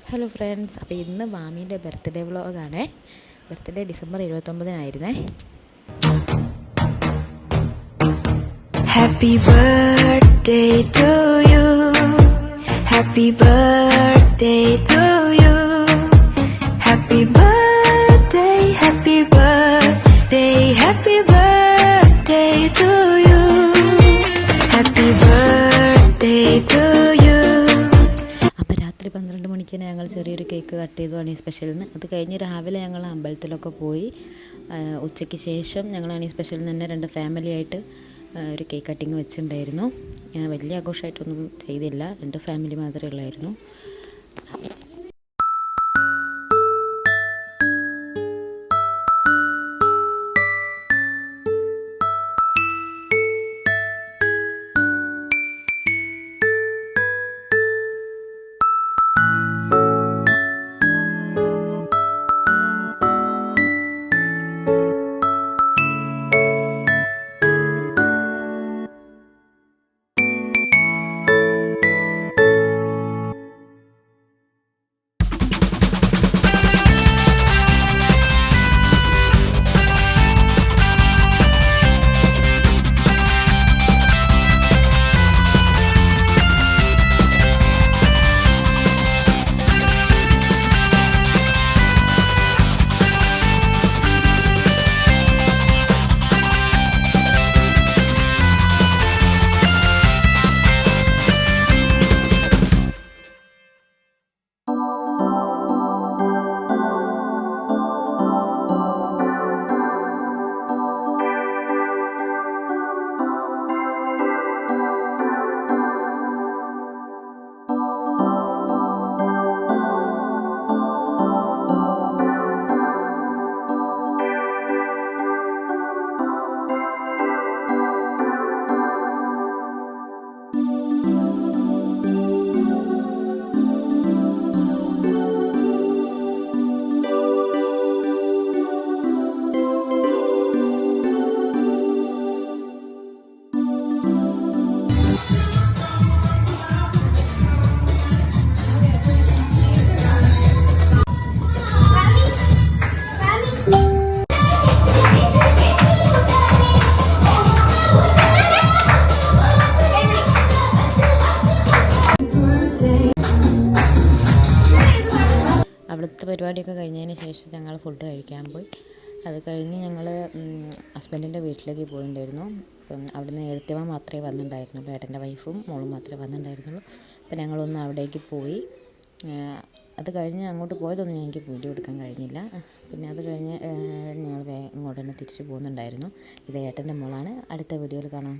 Hello friends, അപ്പോൾ ഇന്ന് മാമീൻ്റെ ബർത്ത്ഡേ വ്ളോഗാണേ. ബർത്ത്ഡേ ഡിസംബർ 29-നായിരുന്നേ. Happy birthday to you. Happy birthday to you. Happy birthday, happy birthday, happy birthday to you. Happy birthday to you. അപ്പോൾ രാത്രി 12 മണിക്ക് തന്നെ ഞങ്ങൾ ചെറിയൊരു കേക്ക് കട്ട് ചെയ്തു ആണ് ഈ സ്പെഷ്യലിന്. അത് കഴിഞ്ഞ് രാവിലെ ഞങ്ങൾ അമ്പലത്തിലൊക്കെ പോയി. ഉച്ചയ്ക്ക് ശേഷം ഞങ്ങളാണ് ഈ സ്പെഷ്യലിന് തന്നെ 2 ഫാമിലി ആയിട്ട് ഒരു കേക്ക് കട്ടിങ് വെച്ചിട്ടുണ്ടായിരുന്നു. വലിയ ആഘോഷമായിട്ടൊന്നും ചെയ്തില്ല, 2 ഫാമിലി മാത്രമേ ഉള്ളായിരുന്നു. അവിടുത്തെ പരിപാടിയൊക്കെ കഴിഞ്ഞതിന് ശേഷം ഞങ്ങൾ ഫുഡ് കഴിക്കാൻ പോയി. അത് കഴിഞ്ഞ് ഞങ്ങൾ ഹസ്ബൻഡിൻ്റെ വീട്ടിലേക്ക് പോയിട്ടുണ്ടായിരുന്നു. അപ്പം അവിടുന്ന് എഴുത്തിയമ്മ മാത്രമേ വന്നിട്ടുണ്ടായിരുന്നുള്ളൂ, ഏട്ടൻ്റെ വൈഫും മോളും മാത്രമേ വന്നിട്ടുണ്ടായിരുന്നുള്ളൂ. അപ്പം ഞങ്ങളൊന്ന് അവിടേക്ക് പോയി. അത് കഴിഞ്ഞ് അങ്ങോട്ട് പോയതൊന്നും ഞങ്ങൾക്ക് വീഡിയോ എടുക്കാൻ കഴിഞ്ഞില്ല. പിന്നെ അത് കഴിഞ്ഞ് ഞങ്ങൾ ഇങ്ങോട്ട് തന്നെ തിരിച്ചു പോകുന്നുണ്ടായിരുന്നു. ഇത് ഏട്ടൻ്റെ മോളാണ്. അടുത്ത വീഡിയോയിൽ കാണാം.